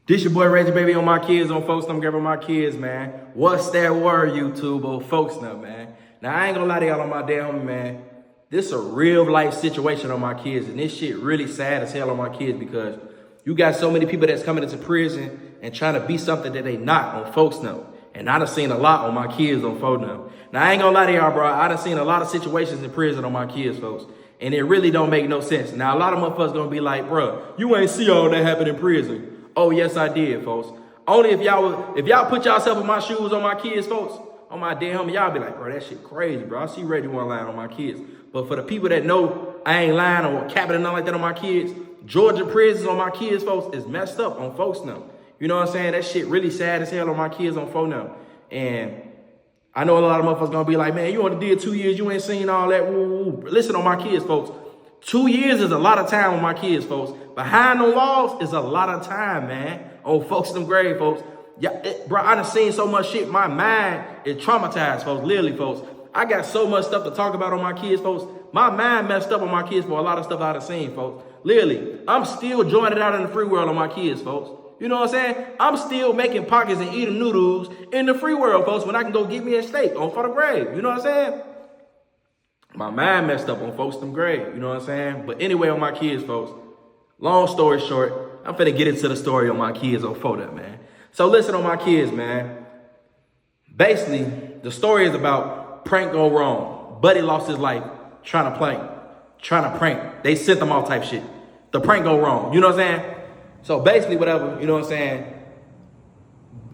This your boy ReggieBaybee on my kids, on folks. I'm grabbing my kids, man. What's that word, YouTube? Oh, folks now, man. Now, I ain't gonna lie to y'all on my damn homie, man. This is a real life situation on my kids, and this shit really sad as hell on my kids because you got so many people that's coming into prison and trying to be something that they not on folks now. And I done seen a lot on my kids on folks now. Now, I ain't gonna lie to y'all, bro. I done seen a lot of situations in prison on my kids, folks. And it really don't make no sense. Now, a lot of motherfuckers gonna be like, bro, you ain't see all that happen in prison. Oh, yes, I did, folks. Only if y'all put yourself in my shoes on my kids, folks, on my damn homie, y'all be like, bro, that shit crazy, bro. I see Reggie one line on my kids. But for the people that know I ain't lying or capping or nothing like that on my kids, Georgia prisons on my kids, folks, is messed up on folks now. You know what I'm saying? That shit really sad as hell on my kids on folks now. And I know a lot of motherfuckers gonna be like, man, you only did 2 years, you ain't seen all that. Woo. Listen on my kids, folks. 2 years is a lot of time on my kids, folks. Behind the walls is a lot of time, man. On folks in them grave, folks. Yeah, bro, I done seen so much shit. My mind is traumatized, folks. Literally, folks. I got so much stuff to talk about on my kids, folks. My mind messed up on my kids for a lot of stuff I done seen, folks. Literally, I'm still joining out in the free world on my kids, folks. You know what I'm saying? I'm still making pockets and eating noodles in the free world, folks, when I can go get me a steak on for the grave. You know what I'm saying? My mind messed up on folks them grave, you know what I'm saying? But anyway, on my kids, folks, long story short, I'm finna get into the story on my kids on photo, man. So listen on my kids, man. Basically, the story is about prank go wrong. Buddy lost his life trying to prank. They sent them all type shit. The prank go wrong, you know what I'm saying? So basically, whatever, you know what I'm saying?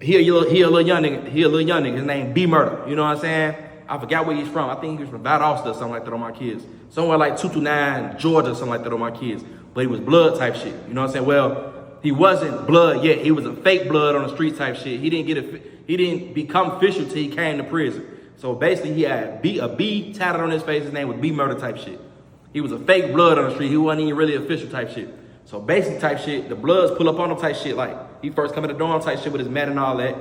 He a little young nigga, his name B Murder, you know what I'm saying? I forgot where he's from. I think he was from Valdosta or something like that on my kids. Somewhere like 229, Georgia, something like that on my kids. But he was blood type shit. You know what I'm saying? Well, he wasn't blood yet. He was a fake blood on the street type shit. He didn't become official till he came to prison. So basically, he had a B tatted on his face. His name was B Murder type shit. He was a fake blood on the street. He wasn't even really official type shit. So basic type shit, the bloods pull up on him type shit. Like, he first come in the dorm type shit with his mat and all that.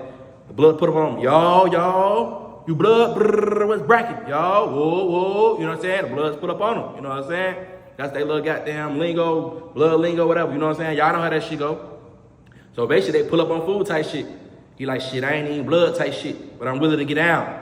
The blood put up on him. Y'all. You blood, what's bracket? Y'all, whoa, you know what I'm saying? The bloods put up on them, you know what I'm saying? That's their little goddamn lingo, blood lingo, whatever, you know what I'm saying? Y'all know how that shit go. So basically, they pull up on food type shit. He like, shit, I ain't even blood type shit, but I'm willing to get down.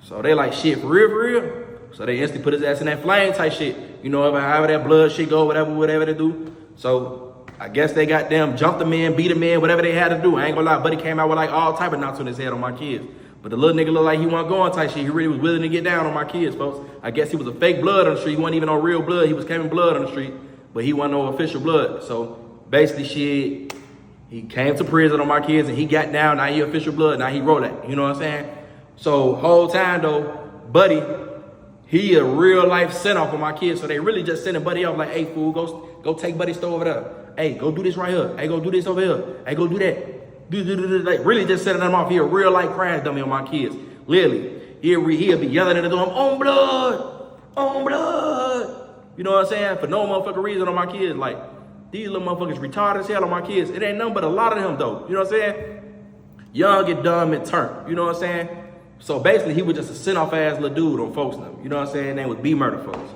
So they like, shit, for real? So they instantly put his ass in that flame type shit. You know, however that blood shit go, whatever they do. So I guess they goddamn jumped him in, beat him in, whatever they had to do. I ain't gonna lie, buddy came out with like all type of knots on his head on my kids. But the little nigga looked like he wasn't going type shit. He really was willing to get down on my kids, folks. I guess he was a fake blood on the street. He wasn't even on real blood. He was carrying blood on the street, but he wasn't no official blood. So basically, shit, he came to prison on my kids and he got down. Now he official blood. Now he roll that. You know what I'm saying? So whole time though, Buddy, he a real life send off on my kids. So they really just sending Buddy off like, hey fool, go take Buddy's store over there. Hey, go do this right here. Hey, go do this over here. Hey, go do that. Like really just setting them off. He a real life crash dummy on my kids. Literally. He'll be yelling at the door, on blood, on blood. You know what I'm saying? For no motherfucking reason on my kids. Like, these little motherfuckers retarded as hell on my kids. It ain't nothing but a lot of them though. You know what I'm saying? Young and dumb and turnt. You know what I'm saying? So basically he was just a send off ass little dude on folks now. You know what I'm saying? His name was B Murder, folks.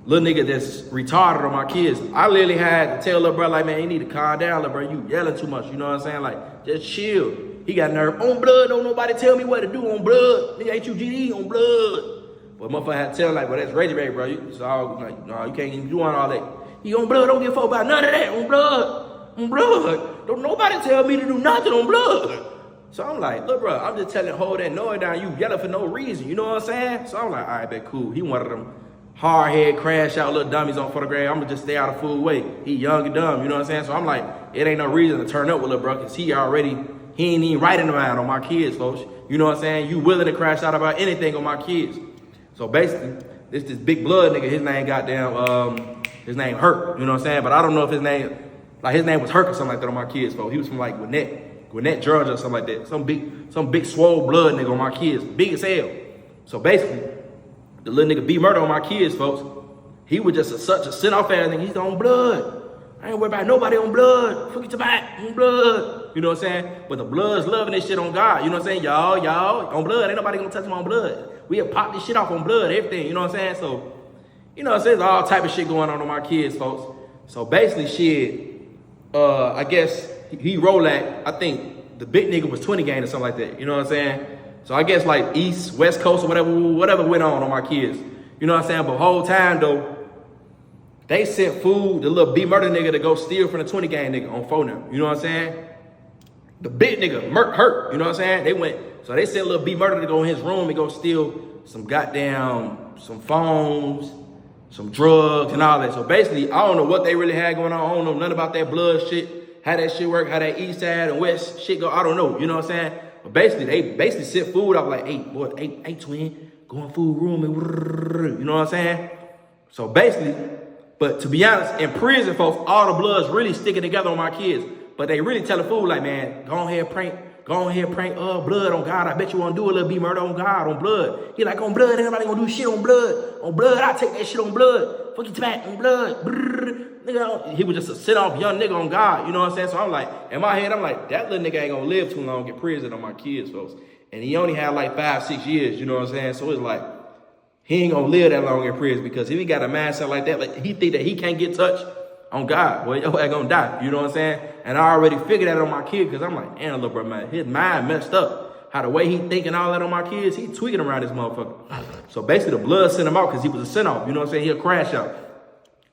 Little nigga that's retarded on my kids. I literally had to tell little bro, like, man, you need to calm down, little bro. You yelling too much, you know what I'm saying? Like, just chill. He got nerve. On blood, don't nobody tell me what to do on blood. Nigga, H-U-G-D on blood. But motherfucker had to tell him, like, well, that's ReggieBaybee, bro. It's all, like, no, you can't even do all that. He on blood, don't give a fuck about none of that. On blood. On blood. Don't nobody tell me to do nothing on blood. So I'm like, look, bro, I'm just telling, hold that noise down. You yelling for no reason. You know what I'm saying? So I'm like, all right, bet, cool. He one of them hard head, crash out little dummies on photograph. I'm gonna just stay out of food way. He young and dumb, you know what I'm saying? So I'm like, it ain't no reason to turn up with little bro, cause he ain't even right in the mind on my kids, folks. You know what I'm saying? You willing to crash out about anything on my kids. So basically, this big blood nigga, his name his name Hurt, you know what I'm saying? But I don't know if his name was Hurt or something like that on my kids, folks. He was from like Gwinnett, Georgia or something like that. Some big swole blood nigga on my kids, big as hell. So basically, the little nigga B Murder on my kids, folks. He was just such a send-off ass nigga. He's on blood. I ain't worried about nobody on blood. Fuck your back on blood. You know what I'm saying? But the blood's loving this shit on God. You know what I'm saying? Y'all, on blood. Ain't nobody gonna touch him on blood. We have popped this shit off on blood, everything. You know what I'm saying? So, you know what I'm saying? There's all type of shit going on my kids, folks. So basically, shit, I guess he rolled at, I think the big nigga was 20 gang or something like that. You know what I'm saying? So I guess like East, West Coast or whatever went on my kids. You know what I'm saying? But whole time though, they sent food, the little B murder nigga to go steal from the 20 gang nigga on phone now. You know what I'm saying? The big nigga, Merc hurt. You know what I'm saying? So they sent little B murder to go in his room and go steal some phones, some drugs and all that. So basically, I don't know what they really had going on. I don't know nothing about that blood shit, how that shit work, how that east side and west shit go. I don't know. You know what I'm saying? But basically, they sent food out like, hey, twin, go in food room and you know what I'm saying? So basically, but to be honest, in prison, folks, all the blood's really sticking together on my kids. But they really tell the fool like, man, go ahead, prank blood on God. I bet you want to do a little B murder on God, on blood. He like, on blood, everybody gonna do shit on blood. On blood, I take that shit on blood. Fuck you back on blood. Brrr. Nigga, he was just a sit-off young nigga on God. You know what I'm saying? So I'm like, in my head, I'm like, that little nigga ain't gonna live too long in prison on my kids, folks. And he only had like 5-6 years, you know what I'm saying? So it's like, he ain't gonna live that long in prison because if he got a mindset like that, like he think that he can't get touched on God, boy, your ass gonna die. You know what I'm saying? And I already figured that on my kid because I'm like, damn, little bro, man, his mind messed up. How the way he thinking all that on my kids, he tweaking around this motherfucker. So basically the blood sent him out because he was a send-off. You know what I'm saying? He'll crash out.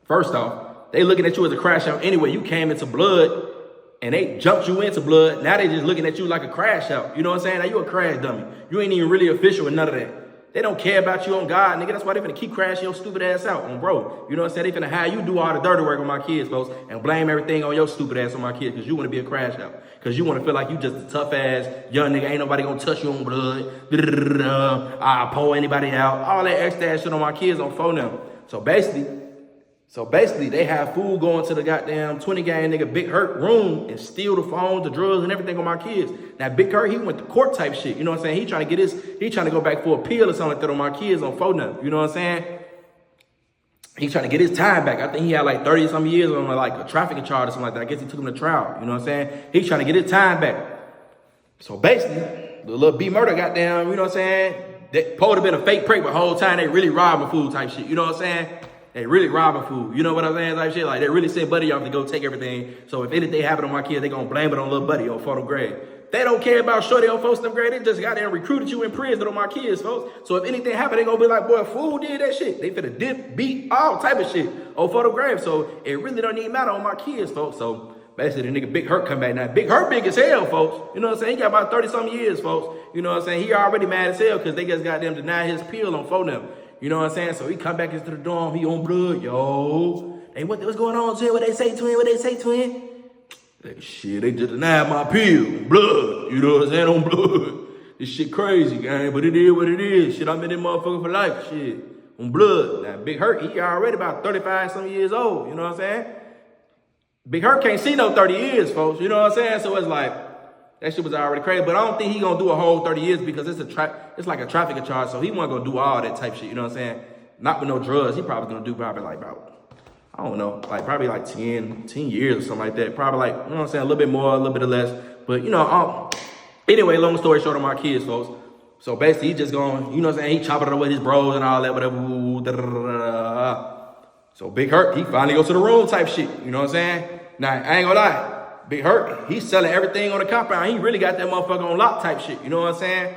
First off, they looking at you as a crash out anyway. You came into blood and they jumped you into blood. Now they just looking at you like a crash out. You know what I'm saying? Now you a crash dummy. You ain't even really official with none of that. They don't care about you on God, nigga. That's why they finna keep crashing your stupid ass out on bro. You know what I'm saying? They finna have you do all the dirty work on my kids, folks, and blame everything on your stupid ass on my kids because you want to be a crash out. Because you want to feel like you just a tough ass young nigga. Ain't nobody gonna touch you on blood. I'll pull anybody out. All that extra ass shit on my kids on phone now. So basically, they have food going to the goddamn 20 gang nigga Big Hurt room and steal the phones, the drugs, and everything on my kids. Now, Big Hurt, he went to court type shit. You know what I'm saying? He trying to go back for a appeal or something like that on my kids on phone now. You know what I'm saying? He trying to get his time back. I think he had like 30-some years on like a trafficking charge or something like that. I guess he took him to trial. You know what I'm saying? He trying to get his time back. So basically, the little B murder goddamn, you know what I'm saying? That probably been a fake prank, but the whole time they really robbing food type shit. You know what I'm saying? They really robbing food. You know what I'm saying? Type shit. Like they really sent Buddy off to go take everything. So if anything happened on my kids, they gonna blame it on little Buddy on photo grade. They don't care about shorty on folks them grade. They just got there and recruited you in prison on my kids, folks. So if anything happened, they gonna be like, boy, fool did that shit. They finna dip, beat, all type of shit on photograph. So it really don't even matter on my kids, folks. So basically the nigga Big Hurt come back now. Big Hurt big as hell, folks. You know what I'm saying? He got about 30-something years, folks. You know what I'm saying? He already mad as hell because they just got them denied his appeal on phone them. You know what I'm saying? So he come back into the dorm. He on blood, yo. Hey, what's going on, twin? What they say, twin? What they say, twin? Like, shit, they just denied my appeal. Blood. You know what I'm saying? On blood. This shit crazy, gang. But it is what it is. Shit, I'm in this motherfucker for life. Shit. On blood. Now, Big Hurt, he already about 35-some years old. You know what I'm saying? Big Hurt can't see no 30 years, folks. You know what I'm saying? So it's like, that shit was already crazy. But I don't think he gonna do a whole 30 years because it's like a trafficking charge. So he wasn't gonna do all that type shit. You know what I'm saying? Not with no drugs. He probably gonna do probably like about, I don't know, like probably like 10 years or something like that. Probably like, you know what I'm saying? A little bit more, a little bit less. But, you know, anyway, long story short on my kids, folks. So basically, he just going, you know what I'm saying? He chopping it away with his bros and all that, whatever. So Big Hurt, he finally goes to the room type shit. You know what I'm saying? Now, I ain't gonna lie. Big Hurt, he's selling everything on the compound. He really got that motherfucker on lock type shit. You know what I'm saying?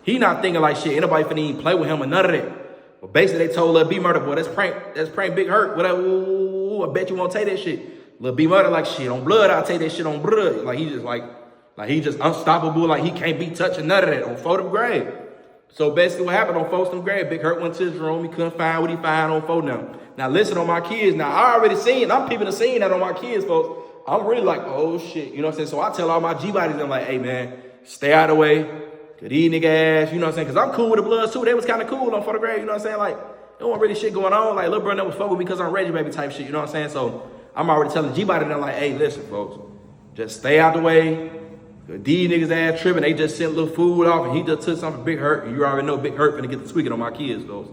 He not thinking like shit. Ain't nobody finna even play with him or none of that. But basically, they told Lil B Murder, boy, that's prank Big Hurt. Whatever, ooh, I bet you won't take that shit. Lil B Murder like, shit, on blood, I'll take that shit on blood. Like, he just unstoppable. Like, he can't be touching none of that on photo grade. So basically what happened on Folsom grade, Big Hurt went to his room. He couldn't find what he found on phone now. Now, listen on my kids. Now, I already seen, I'm peeping the scene that on my kids, folks. I'm really like, oh, shit. You know what I'm saying? So I tell all my G-bodies, I'm like, hey, man, stay out of the way. Good evening, ass. You know what I'm saying? Because I'm cool with the Bloods, too. They was kind of cool on photograph. You know what I'm saying? Like, there wasn't really shit going on. Like, little brother was fucking with me because I'm ReggieBaybee type shit. You know what I'm saying? So I'm already telling G-body, them like, hey, listen, folks. Just stay out the way. These niggas ass tripping. They just sent a little food off, and he just took something Big Hurt. And you already know Big Hurt finna get the tweaking on my kids, folks.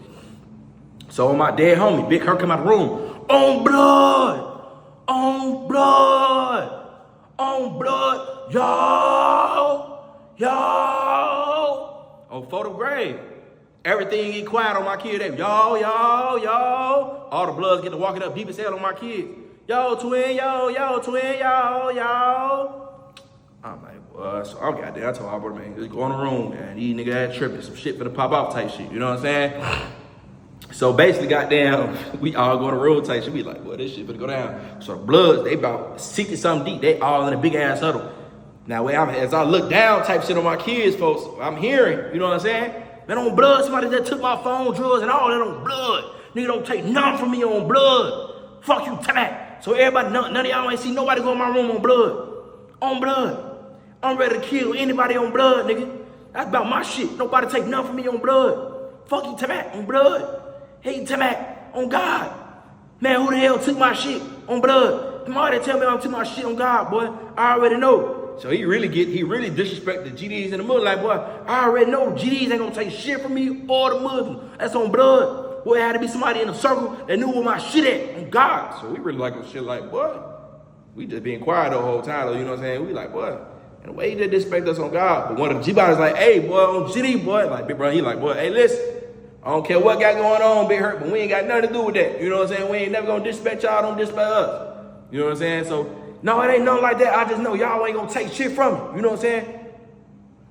So on my dead homie, Big Hurt come out the room. On blood! On blood! On blood! Yo! Yo! On photo grave. Everything get quiet on my kid. Yo, yo, yo. All the bloods get to walking up deep as hell on my kids. Yo, twin, yo, twin, yo. I'm like, well, so I'm goddamn. I told my brother, man, just go in the room, man. These niggas had tripping, some shit for the pop off type shit. You know what I'm saying? So basically, goddamn, we all go in the room type shit. We like, well, this shit finna go down. So the Bloods, they about 60 something deep. They all in a big ass huddle. Now, as I look down type shit on my kids, folks, I'm hearing, you know what I'm saying? Man, on Blood, somebody that took my phone, drugs, and all that on Blood. Nigga don't take none from me on Blood. Fuck you, Tamak. So everybody, none of y'all ain't see nobody go in my room on Blood. On Blood. I'm ready to kill anybody on Blood, nigga. That's about my shit. Nobody take none from me on Blood. Fuck you, Tamak, on Blood. Hey, Tamak, on God. Man, who the hell took my shit on Blood? Somebody tell me I took my shit on God, boy. I already know. So he really disrespected the GDs in the Muslim. Like, boy, I already know GDs ain't gonna take shit from me or the Muslim. That's on Blood. Boy, it had to be somebody in the circle that knew where my shit at on God. So we really like shit like, boy, we just being quiet the whole time, though, you know what I'm saying? We like, boy, and the way he did disrespect us on God. But one of the G-Bodies like, hey, boy, on GD, boy, like, big brother, he like, boy, hey, listen, I don't care what got going on, Big Hurt, but we ain't got nothing to do with that. You know what I'm saying? We ain't never gonna disrespect y'all, don't disrespect us. You know what I'm saying? So, no, it ain't nothing like that. I just know y'all ain't gonna take shit from me. You know what I'm saying?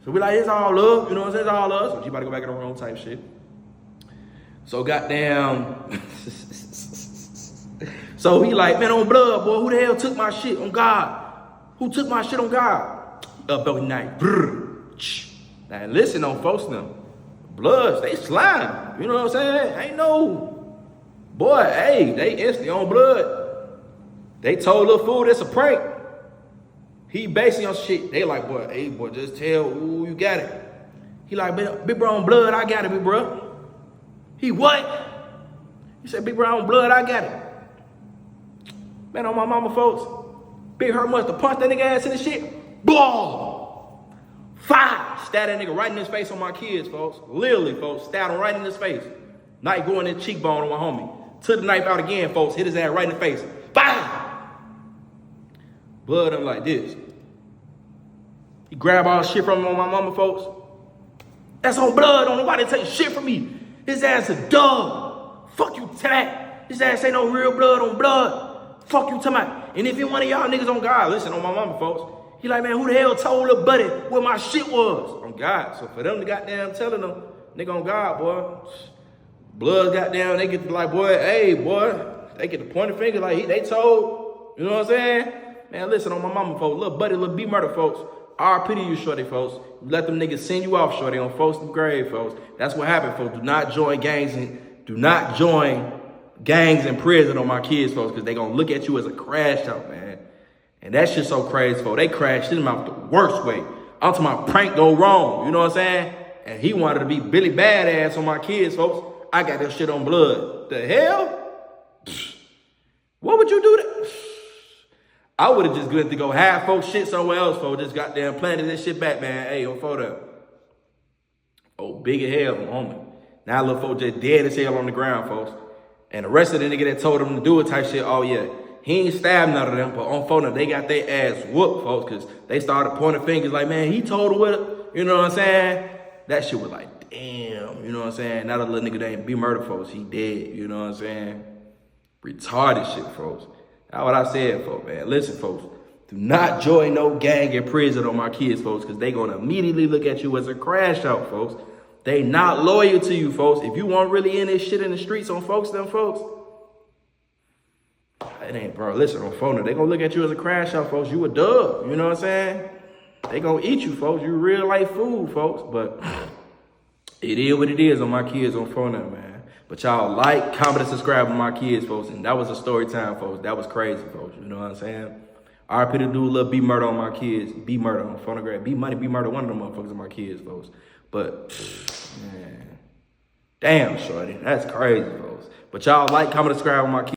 So we like, it's all love. You know what I'm saying? It's all love. So you about to go back in the room type shit. So goddamn. So he like, man, on Blood, boy, who the hell took my shit on God? Who took my shit on God? Up every night. Now listen on folks now. Bloods, they slime. You know what I'm saying? Ain't no, boy, hey, they instantly on Blood. They told little fool that's a prank. He basing on shit. They like, boy, hey, boy, just tell who you got it. He like, big bro on Blood, I got it, big bro. He what? He said, big bro on Blood, I got it. Man, on my mama, folks, Big Hurt must have punched that nigga ass in the shit. Ball. Fire. Stab that nigga right in his face on my kids, folks. Literally, folks, stab him right in his face. Knife going in the cheekbone on my homie. Took the knife out again, folks. Hit his ass right in the face. Bam! Blood him like this. He grabbed all shit from him on my mama, folks. That's on Blood. Don't nobody take shit from me. His ass a dog. Fuck you, Tamak. His ass ain't no real blood on Blood. Fuck you, Tamak. And if you one of y'all niggas on God, listen, on my mama, folks. He like, man, who the hell told little buddy where my shit was? On God. So for them to goddamn telling them, nigga on God, boy. Blood goddamn, they get to like, boy, hey, boy. They get the pointing finger like they told, you know what I'm saying? Man, listen, on my mama, folks, little buddy, little B murder, folks. RP to you, shorty, folks. Let them niggas send you off, shorty, on folks' grave, folks. That's what happened, folks. Do not join gangs in prison on my kids, folks, because they gonna look at you as a crash out, man. And that shit's so crazy, folks. They crashed him out the worst way. I'm talking about prank go wrong, you know what I'm saying? And he wanted to be Billy Badass on my kids, folks. I got that shit on Blood. The hell? What would you do that? I would have just good to go have folks shit somewhere else, folks. Just goddamn planted this shit back, man. Hey, on photo. Oh, big as hell, homie. Now little folks just dead as hell on the ground, folks. And the rest of the nigga that told them to do it type shit, oh yeah. He ain't stabbed none of them, but on photo, they got their ass whooped, folks, because they started pointing fingers like, man, he told her with it. You know what I'm saying? That shit was like, damn, you know what I'm saying? Now the little nigga that ain't be murdered, folks. He dead, you know what I'm saying? Retarded shit, folks. That's what I said, folks, man. Listen, folks. Do not join no gang in prison on my kids, folks, because they going to immediately look at you as a crash out, folks. They not loyal to you, folks. If you want really in this shit in the streets on folks, them folks, it ain't, bro. Listen, on phone, they going to look at you as a crash out, folks. You a dub, you know what I'm saying? They going to eat you, folks. You real life food, folks. But it is what it is on my kids on phone, man. But y'all like, comment, and subscribe on my kids, folks. And that was a story time, folks. That was crazy, folks. You know what I'm saying? RP to do a little B murder on my kids. B murder on phonograph. B money, B murder, one of them motherfuckers on my kids, folks. But, man. Damn, shorty. That's crazy, folks. But y'all like, comment, subscribe on my kids.